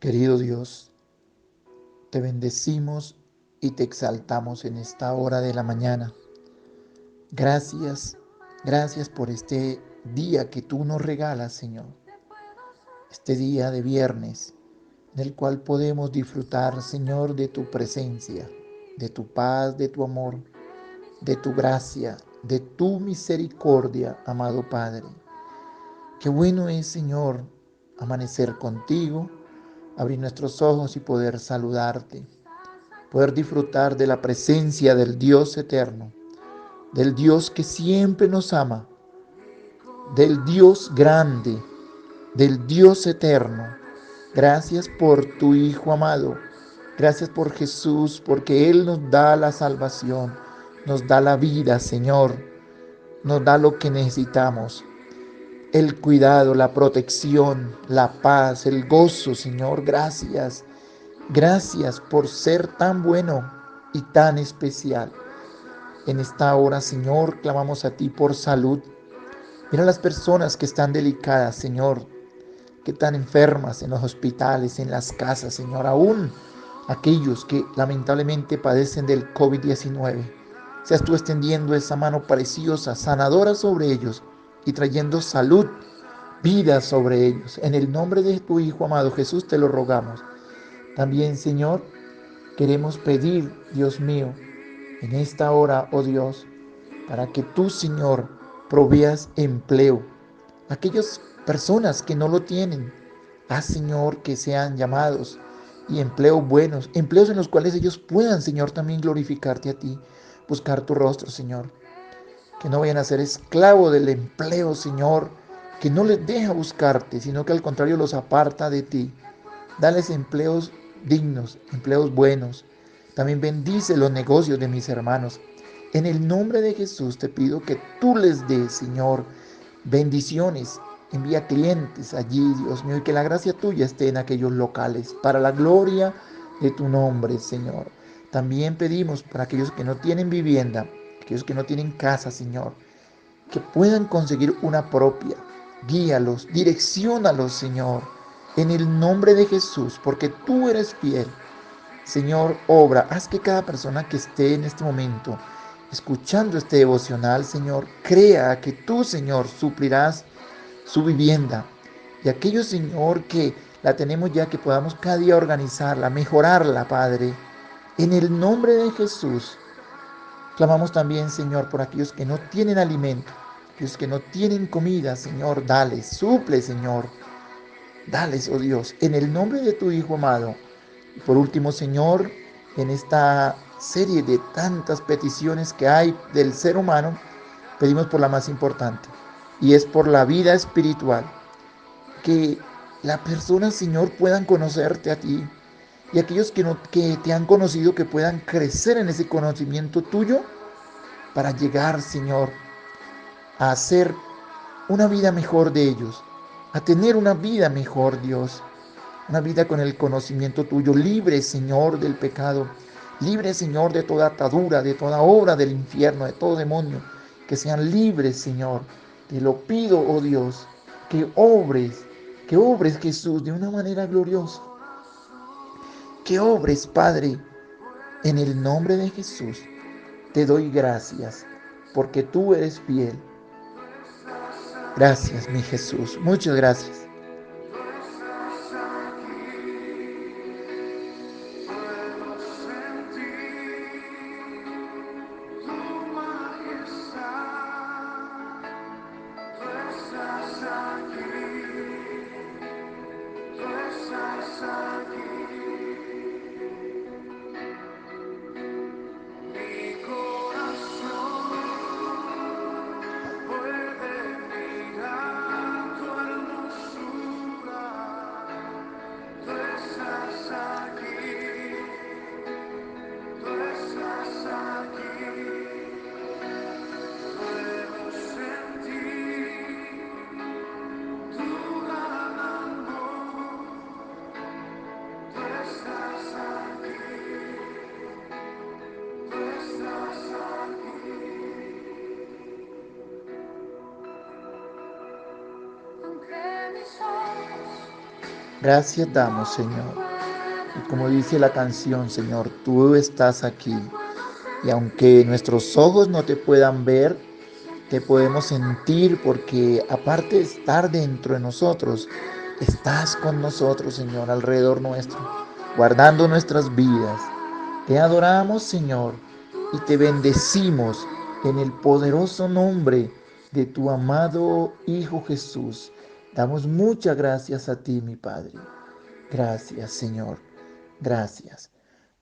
Querido Dios, te bendecimos y te exaltamos en esta hora de la mañana. Gracias, gracias por este día que tú nos regalas, Señor. Este día de viernes, en el cual podemos disfrutar, Señor, de tu presencia, de tu paz, de tu amor, de tu gracia, de tu misericordia, amado Padre. Qué bueno es, Señor, amanecer contigo, abrir nuestros ojos y poder saludarte. Poder disfrutar de la presencia del Dios eterno, del Dios que siempre nos ama, del Dios grande, del Dios eterno. Gracias por tu Hijo amado. Gracias por Jesús, porque Él nos da la salvación, nos da la vida, Señor, nos da lo que necesitamos. El cuidado, la protección, la paz, el gozo, Señor. Gracias. Gracias por ser tan bueno y tan especial. En esta hora, Señor, clamamos a ti por salud. Mira las personas que están delicadas, Señor, que están enfermas en los hospitales, en las casas, Señor, aún aquellos que lamentablemente padecen del COVID-19. Seas tú extendiendo esa mano preciosa, sanadora sobre ellos y trayendo salud, vida sobre ellos. En el nombre de tu Hijo amado Jesús te lo rogamos. También, Señor, queremos pedir, Dios mío, en esta hora, oh Dios, para que tú, Señor, proveas empleo. Aquellas personas que no lo tienen, haz, Señor, que sean llamados y empleos buenos, empleos en los cuales ellos puedan, Señor, también glorificarte a ti, buscar tu rostro, Señor. Que no vayan a ser esclavos del empleo, Señor, que no les deja buscarte, sino que al contrario los aparta de ti. Dales empleos dignos, empleos buenos. También bendice los negocios de mis hermanos. En el nombre de Jesús te pido que tú les des, Señor, bendiciones. Envía clientes allí, Dios mío, y que la gracia tuya esté en aquellos locales, para la gloria de tu nombre, Señor. También pedimos para aquellos que no tienen vivienda, aquellos que no tienen casa, Señor, que puedan conseguir una propia. Guíalos, direcciónalos, Señor, en el nombre de Jesús, porque tú eres fiel. Señor, obra, haz que cada persona que esté en este momento escuchando este devocional, Señor, crea que tú, Señor, suplirás su vivienda. Y aquellos, Señor, que la tenemos ya, que podamos cada día organizarla, mejorarla, Padre. En el nombre de Jesús, clamamos también, Señor, por aquellos que no tienen alimento, aquellos que no tienen comida, Señor, dales, suple, Señor. Dales, oh Dios, en el nombre de tu Hijo amado. Y por último, Señor, en esta serie de tantas peticiones que hay del ser humano, pedimos por la más importante, y es por la vida espiritual. Que las personas, Señor, puedan conocerte a ti, y aquellos que te han conocido, que puedan crecer en ese conocimiento tuyo, para llegar, Señor, a hacer una vida mejor de ellos, a tener una vida mejor, Dios. Una vida con el conocimiento tuyo, libre, Señor, del pecado, libre, Señor, de toda atadura, de toda obra del infierno, de todo demonio, que sean libres, Señor. Te lo pido, oh Dios, que obres, Jesús, de una manera gloriosa, que obres, Padre, en el nombre de Jesús. Te doy gracias, porque tú eres fiel. Gracias, mi Jesús, muchas gracias. Gracias damos, Señor. Y como dice la canción, Señor, tú estás aquí. Y aunque nuestros ojos no te puedan ver, te podemos sentir porque aparte de estar dentro de nosotros, estás con nosotros, Señor, alrededor nuestro, guardando nuestras vidas. Te adoramos, Señor, y te bendecimos en el poderoso nombre de tu amado Hijo Jesús. Damos muchas gracias a ti, mi Padre. Gracias, Señor. Gracias.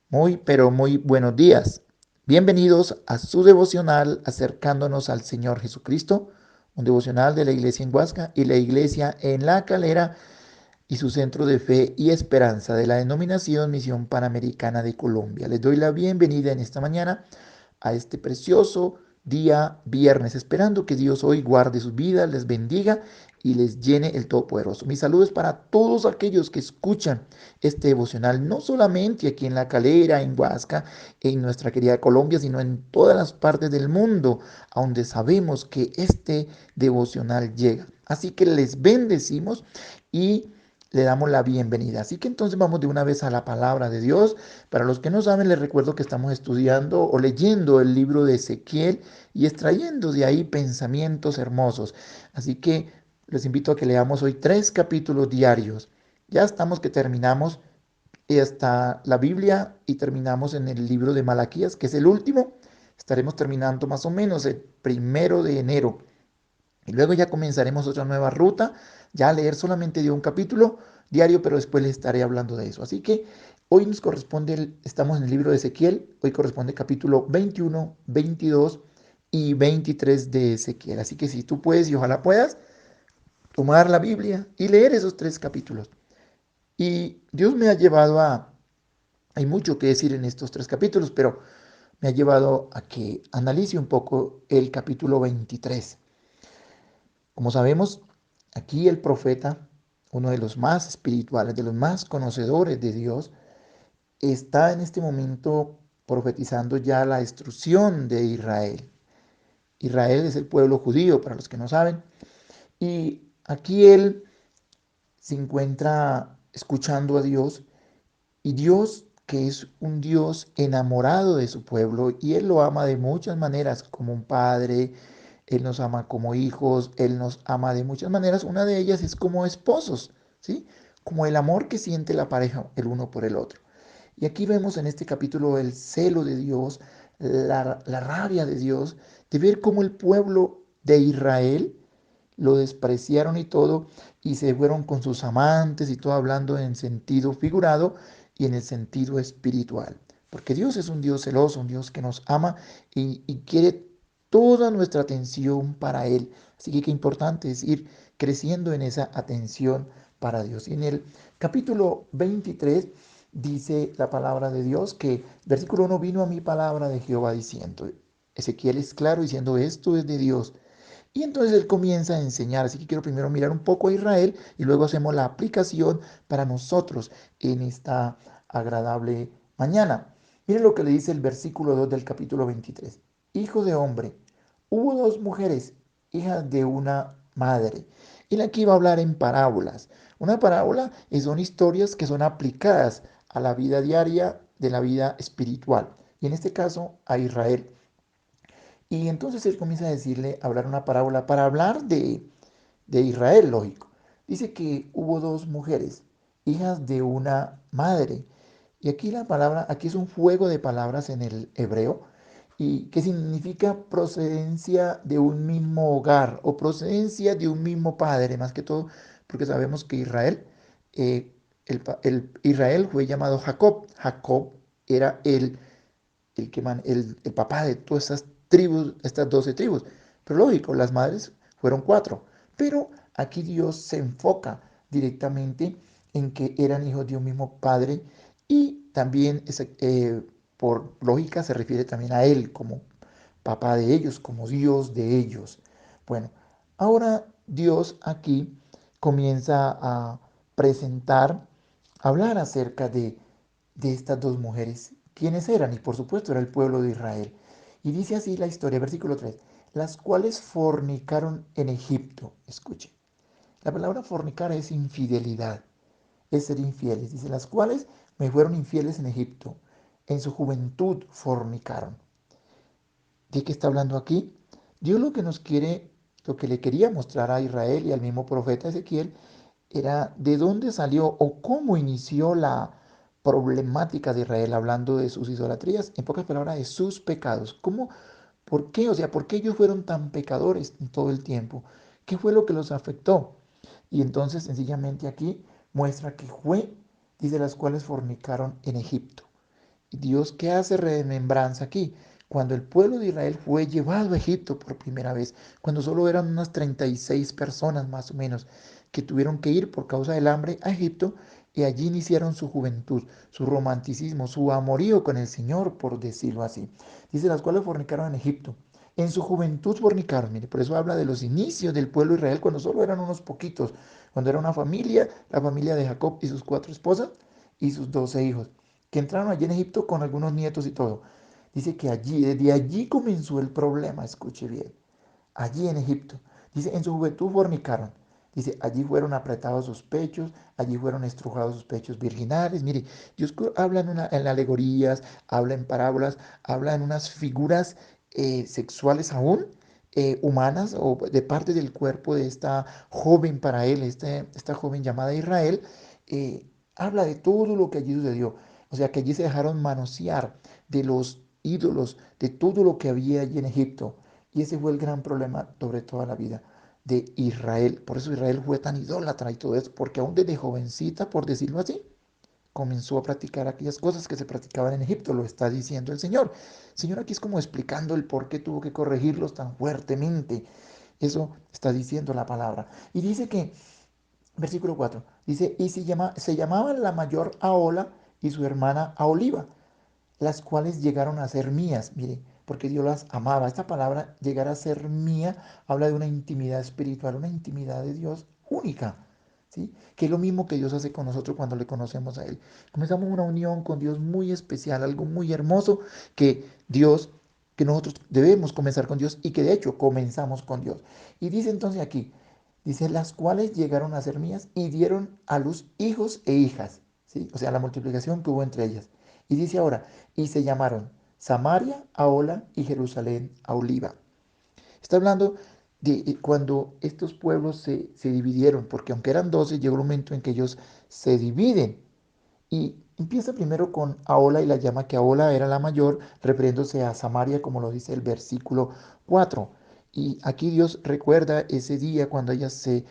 Muy, pero muy buenos días. Bienvenidos a su devocional acercándonos al Señor Jesucristo, un devocional de la Iglesia en Huasca y la Iglesia en La Calera y su centro de fe y esperanza de la denominación Misión Panamericana de Colombia. Les doy la bienvenida en esta mañana a este precioso día viernes, esperando que Dios hoy guarde sus vidas, les bendiga y les llene el Todopoderoso. Mis saludos para todos aquellos que escuchan este devocional, no solamente aquí en La Calera, en Huasca, en nuestra querida Colombia, sino en todas las partes del mundo, a donde sabemos que este devocional llega. Así que les bendecimos y le damos la bienvenida. Así que entonces vamos de una vez a la palabra de Dios. Para los que no saben, les recuerdo que estamos estudiando o leyendo el libro de Ezequiel y extrayendo de ahí pensamientos hermosos. Así que les invito a que leamos hoy 3 capítulos diarios. Ya estamos que terminamos hasta la Biblia y terminamos en el libro de Malaquías, que es el último. Estaremos terminando más o menos el 1 de enero. Y luego ya comenzaremos otra nueva ruta, ya a leer solamente de un capítulo diario, pero después les estaré hablando de eso. Así que hoy nos corresponde, estamos en el libro de Ezequiel, hoy corresponde capítulo 21, 22 y 23 de Ezequiel. Así que si tú puedes y ojalá puedas, tomar la Biblia y leer esos 3 capítulos. Y Dios me ha llevado hay mucho que decir en estos 3 capítulos, pero me ha llevado a que analice un poco el capítulo 23. Como sabemos, aquí el profeta, uno de los más espirituales, de los más conocedores de Dios, está en este momento profetizando ya la destrucción de Israel. Israel es el pueblo judío, para los que no saben, y aquí él se encuentra escuchando a Dios y Dios, que es un Dios enamorado de su pueblo, y Él lo ama de muchas maneras, como un padre, Él nos ama como hijos, Él nos ama de muchas maneras. Una de ellas es como esposos, ¿sí? Como el amor que siente la pareja el uno por el otro. Y aquí vemos en este capítulo el celo de Dios, la rabia de Dios, de ver cómo el pueblo de Israel lo despreciaron y todo, y se fueron con sus amantes y todo hablando en sentido figurado y en el sentido espiritual. Porque Dios es un Dios celoso, un Dios que nos ama y quiere toda nuestra atención para Él. Así que qué importante es ir creciendo en esa atención para Dios. Y en el capítulo 23 dice la palabra de Dios que, versículo 1, vino a mi palabra de Jehová diciendo, Ezequiel es claro diciendo, esto es de Dios. Y entonces él comienza a enseñar, así que quiero primero mirar un poco a Israel y luego hacemos la aplicación para nosotros en esta agradable mañana. Miren lo que le dice el versículo 2 del capítulo 23. Hijo de hombre, hubo dos mujeres, hijas de una madre. Él aquí va a hablar en parábolas. Una parábola son historias que son aplicadas a la vida diaria de la vida espiritual. Y en este caso a Israel. Y entonces él comienza a decirle, a hablar una parábola para hablar de Israel, lógico. Dice que hubo dos mujeres, hijas de una madre. Y aquí la palabra, aquí es un juego de palabras en el hebreo, y que significa procedencia de un mismo hogar o procedencia de un mismo padre, más que todo, porque sabemos que Israel, Israel fue llamado Jacob. Jacob era el papá de todas estas tribus, estas 12 tribus. Pero lógico, las madres fueron 4. Pero aquí Dios se enfoca directamente en que eran hijos de un mismo padre y también por lógica se refiere también a él como papá de ellos, como Dios de ellos. Bueno, ahora Dios aquí comienza a presentar, a hablar acerca de estas dos mujeres. ¿Quiénes eran? Y por supuesto era el pueblo de Israel. Y dice así la historia, versículo 3, las cuales fornicaron en Egipto. Escuche, la palabra fornicar es infidelidad. es ser infieles. Dice, las cuales me fueron infieles en Egipto. En su juventud fornicaron. ¿De qué está hablando aquí? Dios lo que nos quiere, lo que le quería mostrar a Israel y al mismo profeta Ezequiel, era de dónde salió o cómo inició la problemática de Israel, hablando de sus idolatrías, en pocas palabras, de sus pecados. ¿Cómo, por qué? O sea, ¿por qué ellos fueron tan pecadores en todo el tiempo? ¿Qué fue lo que los afectó? Y entonces, sencillamente aquí muestra que fue, dice, las cuales fornicaron en Egipto. Dios, ¿qué hace remembranza aquí? Cuando el pueblo de Israel fue llevado a Egipto por primera vez, cuando solo eran unas 36 personas más o menos que tuvieron que ir por causa del hambre a Egipto, y allí iniciaron su juventud, su romanticismo, su amorío con el Señor, por decirlo así. Dice, las cuales fornicaron en Egipto. En su juventud fornicaron, mire, por eso habla de los inicios del pueblo de Israel, cuando solo eran unos poquitos, cuando era una familia, la familia de Jacob y sus 4 esposas y sus 12 hijos, que entraron allí en Egipto con algunos nietos y todo. Dice que allí, desde allí comenzó el problema, escuche bien, allí en Egipto. Dice, en su juventud fornicaron. Dice, allí fueron apretados sus pechos, allí fueron estrujados sus pechos virginales. Mire, Dios habla en alegorías, habla en parábolas, habla en unas figuras sexuales aún, humanas o de parte del cuerpo de esta joven para él, esta joven llamada Israel. Habla de todo lo que allí sucedió. O sea, que allí se dejaron manosear de los ídolos, de todo lo que había allí en Egipto. Y ese fue el gran problema sobre toda la vida de Israel. Por eso Israel fue tan idólatra y todo eso, porque aún desde jovencita, por decirlo así, comenzó a practicar aquellas cosas que se practicaban en Egipto, lo está diciendo el Señor. El Señor aquí es como explicando el por qué tuvo que corregirlos tan fuertemente. Eso está diciendo la palabra. Y dice que, versículo 4, dice, y se llamaban la mayor Ahola y su hermana Aholiba, las cuales llegaron a ser mías, mire, porque Dios las amaba. Esta palabra, llegar a ser mía, habla de una intimidad espiritual, una intimidad de Dios única, ¿sí? Que es lo mismo que Dios hace con nosotros cuando le conocemos a Él. Comenzamos una unión con Dios muy especial, algo muy hermoso que nosotros debemos comenzar con Dios y que de hecho comenzamos con Dios. Y dice entonces aquí, dice, las cuales llegaron a ser mías y dieron a luz hijos e hijas, ¿sí? O sea, la multiplicación que hubo entre ellas. Y dice ahora, y se llamaron Samaria, Ahola y Jerusalén, Aholiba. Está hablando de cuando estos pueblos se dividieron, porque aunque eran 12, llegó el momento en que ellos se dividen. Y empieza primero con Ahola y la llama que Ahola era la mayor, refiriéndose a Samaria, como lo dice el versículo 4. Y aquí Dios recuerda ese día cuando ellos se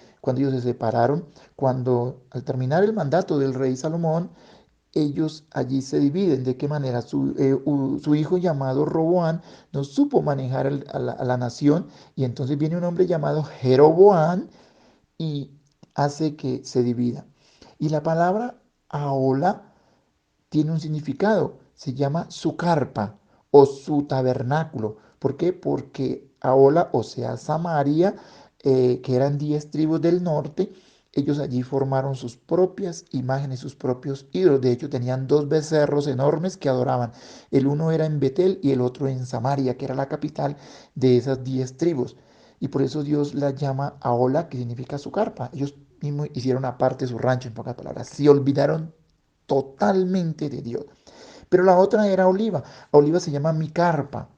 separaron, cuando al terminar el mandato del rey Salomón, ellos allí se dividen. ¿De qué manera? Su hijo llamado Roboán no supo manejar a la nación, y entonces viene un hombre llamado Jeroboán y hace que se divida. Y la palabra Ahola tiene un significado, se llama su carpa o su tabernáculo. ¿Por qué? Porque Ahola, o sea, Samaria, que eran 10 tribus del norte, ellos allí formaron sus propias imágenes, sus propios ídolos. De hecho, tenían 2 becerros enormes que adoraban. El uno era en Betel y el otro en Samaria, que era la capital de esas 10 tribus. Y por eso Dios la llama Ahola, que significa su carpa. Ellos mismos hicieron aparte su rancho, en pocas palabras. Se olvidaron totalmente de Dios. Pero la otra era Oliva. Oliva se llama mi carpa.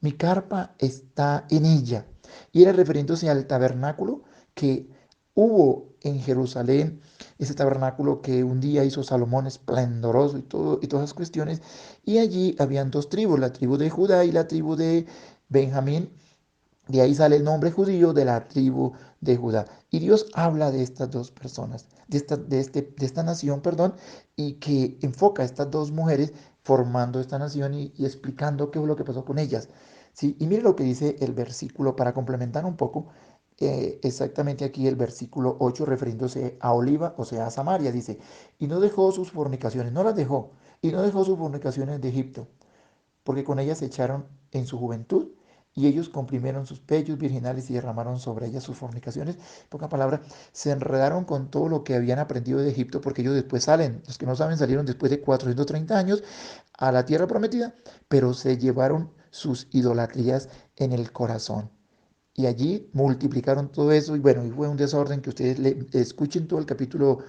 Mi carpa está en ella. Y era refiriéndose al tabernáculo que hubo en Jerusalén, ese tabernáculo que un día hizo Salomón esplendoroso y todo, y todas esas cuestiones. Y allí habían 2 tribus, la tribu de Judá y la tribu de Benjamín. De ahí sale el nombre judío de la tribu de Judá. Y Dios habla de estas 2 personas, de esta nación, perdón, y que enfoca a estas 2 mujeres formando esta nación y explicando qué fue lo que pasó con ellas. ¿Sí? Y mire lo que dice el versículo, para complementar un poco, exactamente aquí el versículo 8, refiriéndose a Oliva, o sea, a Samaria, dice, y no dejó sus fornicaciones, no las dejó, y no dejó sus fornicaciones de Egipto, porque con ellas se echaron en su juventud, y ellos comprimieron sus pechos virginales y derramaron sobre ellas sus fornicaciones. En poca palabra, se enredaron con todo lo que habían aprendido de Egipto, porque ellos después salen, los que no saben, salieron después de 430 años a la tierra prometida, pero se llevaron sus idolatrías en el corazón. Y allí multiplicaron todo eso, y bueno, y fue un desorden que ustedes escuchen todo el capítulo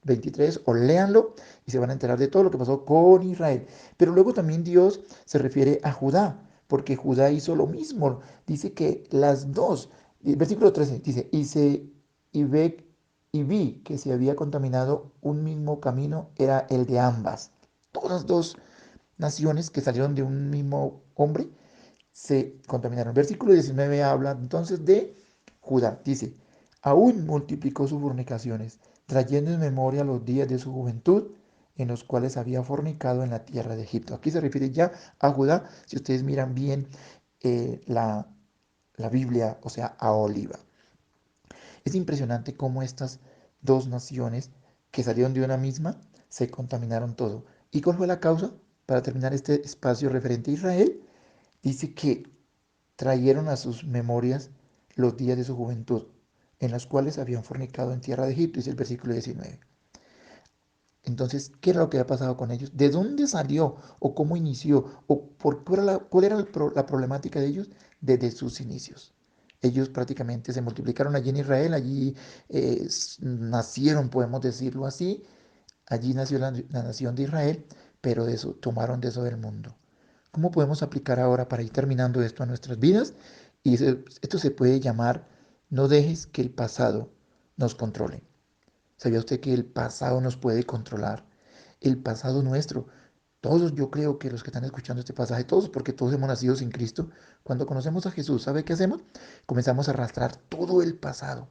23, o léanlo y se van a enterar de todo lo que pasó con Israel. Pero luego también Dios se refiere a Judá, porque Judá hizo lo mismo. Dice que las dos, versículo 13, dice, y, ve, y vi que se había contaminado un mismo camino, era el de ambas. Todas dos naciones que salieron de un mismo hombre se contaminaron. Versículo 19 habla entonces de Judá. Dice, aún multiplicó sus fornicaciones, trayendo en memoria los días de su juventud, en los cuales había fornicado en la tierra de Egipto. Aquí se refiere ya a Judá, si ustedes miran bien la Biblia, o sea, a Oliva. Es impresionante cómo estas dos naciones que salieron de una misma se contaminaron todo. ¿Y cuál fue la causa? Para terminar este espacio referente a Israel, dice que trajeron a sus memorias los días de su juventud, en los cuales habían fornicado en tierra de Egipto, dice el versículo 19. Entonces, ¿qué era lo que había pasado con ellos? ¿De dónde salió? ¿O cómo inició? ¿O cuál era la problemática de ellos? Desde sus inicios. Ellos prácticamente se multiplicaron allí en Israel, allí nacieron, podemos decirlo así, allí nació la nación de Israel, pero de eso, tomaron de eso del mundo. ¿Cómo podemos aplicar ahora para ir terminando esto a nuestras vidas? Y esto se puede llamar, no dejes que el pasado nos controle. ¿Sabía usted que el pasado nos puede controlar? El pasado nuestro. Todos, yo creo que los que están escuchando este pasaje, todos, porque todos hemos nacido sin Cristo, cuando conocemos a Jesús, ¿sabe qué hacemos? Comenzamos a arrastrar todo el pasado,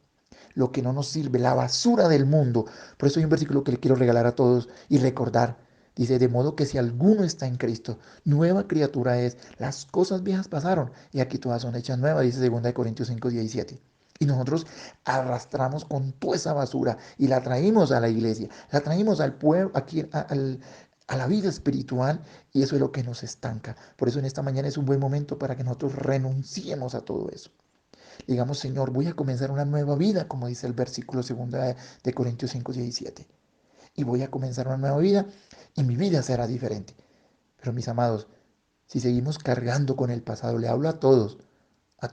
lo que no nos sirve, la basura del mundo. Por eso hay un versículo que le quiero regalar a todos y recordar. Dice, de modo que si alguno está en Cristo, nueva criatura es, las cosas viejas pasaron y aquí todas son hechas nuevas, dice 2 Corintios 5:17. Y nosotros arrastramos con toda esa basura y la traímos a la iglesia, la traímos al pueblo, aquí a la vida espiritual, y eso es lo que nos estanca. Por eso en esta mañana es un buen momento para que nosotros renunciemos a todo eso. Digamos, Señor, voy a comenzar una nueva vida, como dice el versículo 2 de Corintios 5:17. Y voy a comenzar una nueva vida y mi vida será diferente. Pero mis amados, si seguimos cargando con el pasado, le hablo a todos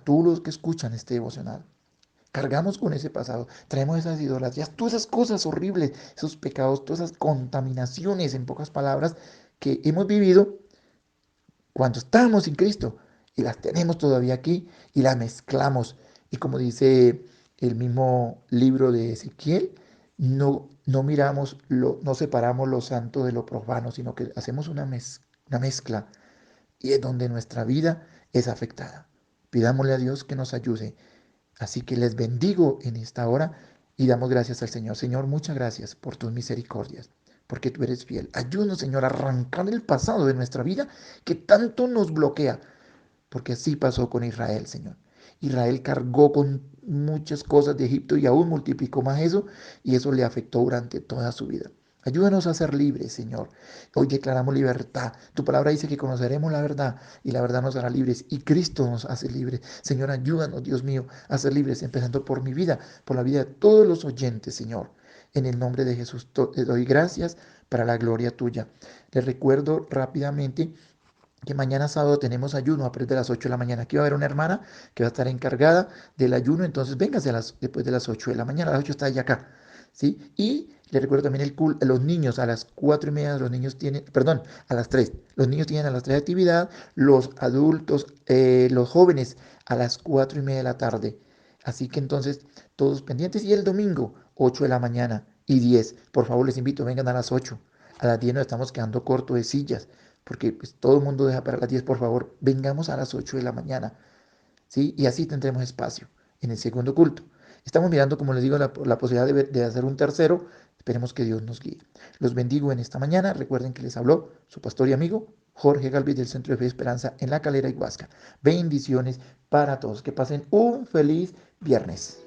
los que escuchan este devocional. Cargamos con ese pasado, traemos esas idolatrías, todas esas cosas horribles, esos pecados, todas esas contaminaciones, en pocas palabras, que hemos vivido cuando estábamos sin Cristo y las tenemos todavía aquí y las mezclamos. Y como dice el mismo libro de Ezequiel, no miramos, no separamos lo santo de lo profano, sino que hacemos una mezcla y es donde nuestra vida es afectada. Pidámosle a Dios que nos ayude. Así que les bendigo en esta hora y damos gracias al Señor. Señor, muchas gracias por tus misericordias, porque tú eres fiel. Ayúdanos, Señor, a arrancar el pasado de nuestra vida que tanto nos bloquea, porque así pasó con Israel, Señor. Israel cargó con muchas cosas de Egipto y aún multiplicó más eso, y eso le afectó durante toda su vida. Ayúdanos a ser libres, Señor. Hoy declaramos libertad. Tu palabra dice que conoceremos la verdad y la verdad nos hará libres y Cristo nos hace libres. Señor, ayúdanos, Dios mío, a ser libres, empezando por mi vida, por la vida de todos los oyentes, Señor. En el nombre de Jesús te doy gracias para la gloria tuya. Les recuerdo rápidamente que mañana sábado tenemos ayuno a partir de las 8 de la mañana. Aquí va a haber una hermana que va a estar encargada del ayuno, entonces véngase después de las 8 de la mañana, a las 8 está ella acá, ¿sí? Y le recuerdo también los niños a las 4:30, los niños tienen, perdón, a las 3, los niños tienen a las 3 actividad, los adultos, los jóvenes a las 4:30 de la tarde. Así que entonces, todos pendientes. Y el domingo, 8 de la mañana y 10. Por favor, les invito, vengan a las 8. A las 10 nos estamos quedando corto de sillas porque pues, todo el mundo deja para las 10, por favor, vengamos a las 8 de la mañana, ¿sí? Y así tendremos espacio en el segundo culto. Estamos mirando, como les digo, la posibilidad de hacer un tercero. Esperemos que Dios nos guíe. Los bendigo en esta mañana. Recuerden que les habló su pastor y amigo Jorge Galvis del Centro de Fe y Esperanza en La Calera y Huasca. Bendiciones para todos. Que pasen un feliz viernes.